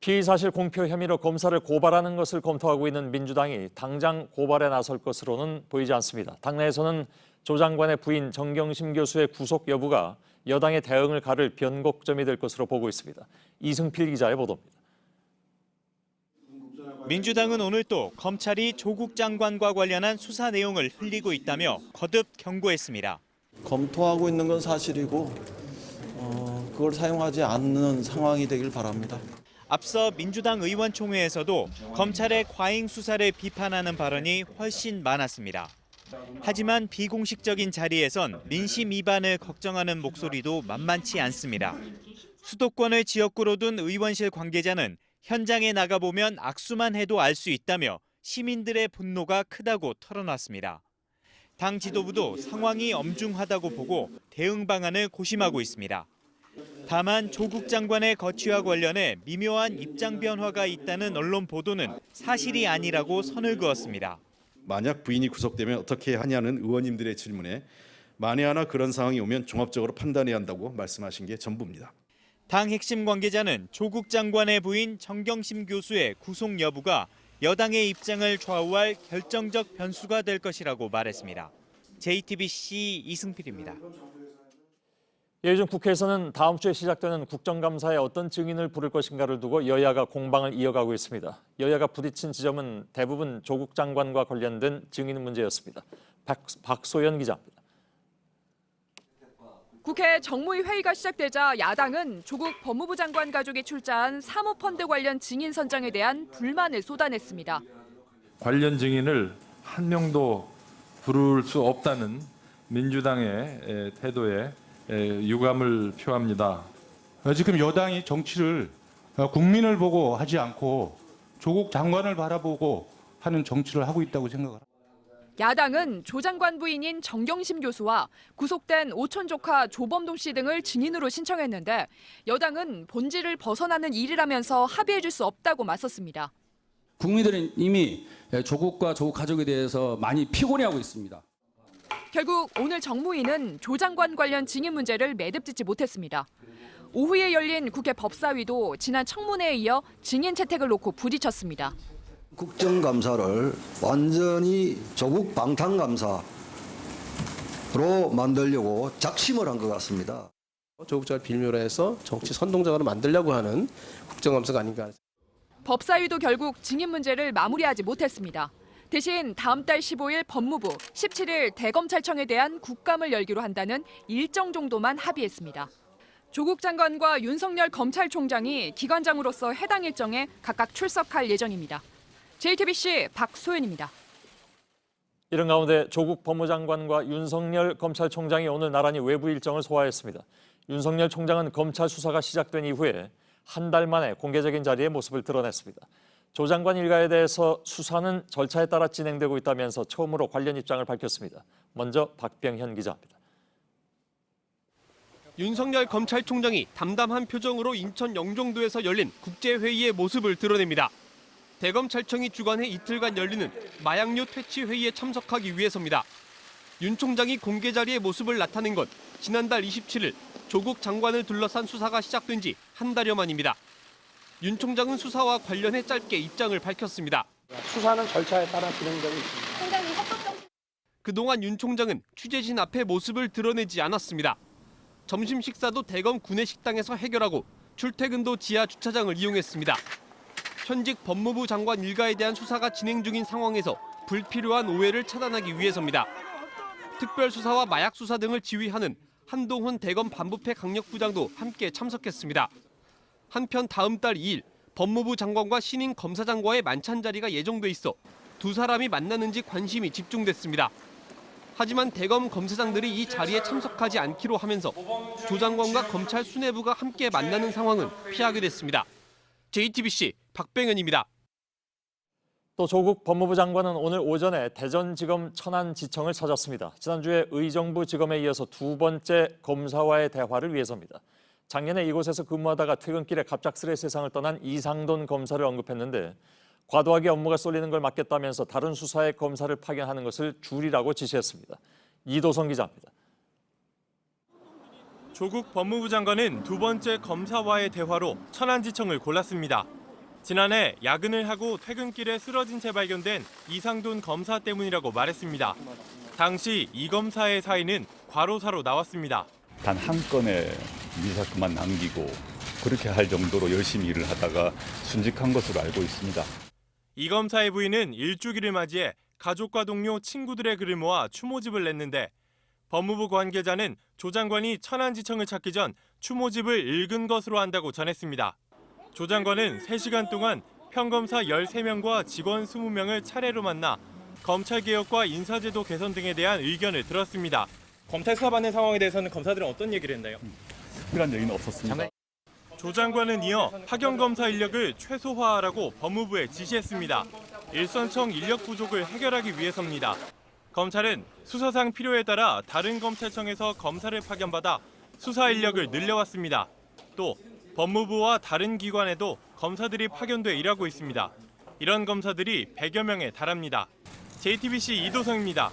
피의사실 공표 혐의로 검사를 고발하는 것을 검토하고 있는 민주당이 당장 고발에 나설 것으로는 보이지 않습니다. 당내에서는 조 장관의 부인 정경심 교수의 구속 여부가 여당의 대응을 가를 변곡점이 될 것으로 보고 있습니다. 이승필 기자의 보도입니다. 민주당은 오늘 또 검찰이 조국 장관과 관련한 수사 내용을 흘리고 있다며 거듭 경고했습니다. 검토하고 있는 건 사실이고 그걸 사용하지 않는 상황이 되길 바랍니다. 앞서 민주당 의원총회에서도 검찰의 과잉 수사를 비판하는 발언이 훨씬 많았습니다. 하지만 비공식적인 자리에선 민심 위반을 걱정하는 목소리도 만만치 않습니다. 수도권을 지역구로 둔 의원실 관계자는 현장에 나가보면 악수만 해도 알 수 있다며 시민들의 분노가 크다고 털어놨습니다. 당 지도부도 상황이 엄중하다고 보고 대응 방안을 고심하고 있습니다. 다만 조국 장관의 거취와 관련해 미묘한 입장 변화가 있다는 언론 보도는 사실이 아니라고 선을 그었습니다. 만약 부인이 구속되면 어떻게 하냐는 의원님들의 질문에 만에 하나 그런 상황이 오면 종합적으로 판단해야 한다고 말씀하신 게 전부입니다. 당 핵심 관계자는 조국 장관의 부인 정경심 교수의 구속 여부가 여당의 입장을 좌우할 결정적 변수가 될 것이라고 말했습니다. JTBC 이승필입니다. 요즘 국회에서는 다음 주에 시작되는 국정감사에 어떤 증인을 부를 것인가를 두고 여야가 공방을 이어가고 있습니다. 여야가 부딪힌 지점은 대부분 조국 장관과 관련된 증인 문제였습니다. 박소연 기자입니다. 국회 정무위 회의가 시작되자 야당은 조국 법무부 장관 가족이 출자한 사모펀드 관련 증인 선정에 대한 불만을 쏟아냈습니다. 관련 증인을 한 명도 부를 수 없다는 민주당의 태도에 유감을 표합니다. 지금 여당이 정치를 국민을 보고 하지 않고 조국 장관을 바라보고 하는 정치를 하고 있다고 생각합니다. 야당은 조 장관 부인인 정경심 교수와 구속된 오촌 조카 조범동 씨 등을 증인으로 신청했는데 여당은 본질을 벗어나는 일이라면서 합의해 줄 수 없다고 맞섰습니다. 국민들은 이미 조국과 조국 가족에 대해서 많이 피곤해하고 있습니다. 결국 오늘 정무위는 조 장관 관련 증인 문제를 매듭짓지 못했습니다. 오후에 열린 국회 법사위도 지난 청문회에 이어 증인 채택을 놓고 부딪혔습니다. 국정감사를 완전히 조국 방탄감사로 만들려고 작심을 한 것 같습니다. 조국 장관 빌미로 해서 정치 선동작으로 만들려고 하는 국정감사가 아닌가. 법사위도 결국 증인 문제를 마무리하지 못했습니다. 대신 다음 달 15일 법무부, 17일 대검찰청에 대한 국감을 열기로 한다는 일정 정도만 합의했습니다. 조국 장관과 윤석열 검찰총장이 기관장으로서 해당 일정에 각각 출석할 예정입니다. JTBC 박소연입니다. 이런 가운데 조국 법무장관과 윤석열 검찰총장이 오늘 나란히 외부 일정을 소화했습니다. 윤석열 총장은 검찰 수사가 시작된 이후에 한 달 만에 공개적인 자리에 모습을 드러냈습니다. 조 장관 일가에 대해서 수사는 절차에 따라 진행되고 있다면서 처음으로 관련 입장을 밝혔습니다. 먼저 박병현 기자입니다. 윤석열 검찰총장이 담담한 표정으로 인천 영종도에서 열린 국제회의의 모습을 드러냅니다. 대검찰청이 주관해 이틀간 열리는 마약류 퇴치 회의에 참석하기 위해서입니다. 윤 총장이 공개 자리의 모습을 나타낸 건 지난달 27일 조국 장관을 둘러싼 수사가 시작된 지 한 달여 만입니다. 윤 총장은 수사와 관련해 짧게 입장을 밝혔습니다. 수사는 절차에 따라 진행되고 있습니다. 그동안 윤 총장은 취재진 앞에 모습을 드러내지 않았습니다. 점심 식사도 대검 구내식당에서 해결하고 출퇴근도 지하 주차장을 이용했습니다. 현직 법무부 장관 일가에 대한 수사가 진행 중인 상황에서 불필요한 오해를 차단하기 위해서입니다. 특별수사와 마약수사 등을 지휘하는 한동훈 대검 반부패 강력부장도 함께 참석했습니다. 한편 다음 달 2일 법무부 장관과 신임 검사장과의 만찬 자리가 예정돼 있어 두 사람이 만나는지 관심이 집중됐습니다. 하지만 대검 검사장들이 이 자리에 참석하지 않기로 하면서 조 장관과 검찰 수뇌부가 함께 만나는 상황은 피하게 됐습니다. JTBC 박병현입니다. 또 조국 법무부 장관은 오늘 오전에 대전지검 천안지청을 찾았습니다. 지난주에 의정부지검에 이어서 두 번째 검사와의 대화를 위해서입니다. 작년에 이곳에서 근무하다가 퇴근길에 갑작스레 세상을 떠난 이상돈 검사를 언급했는데 과도하게 업무가 쏠리는 걸 막겠다면서 다른 수사의 검사를 파견하는 것을 줄이라고 지시했습니다. 이도성 기자입니다. 조국 법무부 장관은 두 번째 검사와의 대화로 천안지청을 골랐습니다. 지난해 야근을 하고 퇴근길에 쓰러진 채 발견된 이상돈 검사 때문이라고 말했습니다. 당시 이 검사의 사인은 과로사로 나왔습니다. 단 한 건의 미사건만 남기고 그렇게 할 정도로 열심히 일을 하다가 순직한 것으로 알고 있습니다. 이 검사의 부인은 일주기를 맞이해 가족과 동료, 친구들의 글을 모아 추모집을 냈는데 법무부 관계자는 조 장관이 천안지청을 찾기 전 추모집을 읽은 것으로 안다고 전했습니다. 조 장관은 3시간 동안 평검사 13명과 직원 20명을 차례로 만나 검찰개혁과 인사제도 개선 등에 대한 의견을 들었습니다. 검찰 수사받는 상황에 대해서는 검사들은 어떤 얘기를 했나요? 그런 얘기는 없었습니다. 조 장관은 이어 파견검사 인력을 최소화하라고 법무부에 지시했습니다. 일선청 인력 부족을 해결하기 위해서입니다. 검찰은 수사상 필요에 따라 다른 검찰청에서 검사를 파견받아 수사 인력을 늘려왔습니다. 또 법무부와 다른 기관에도 검사들이 파견돼 일하고 있습니다. 이런 검사들이 100여 명에 달합니다. JTBC 이도성입니다.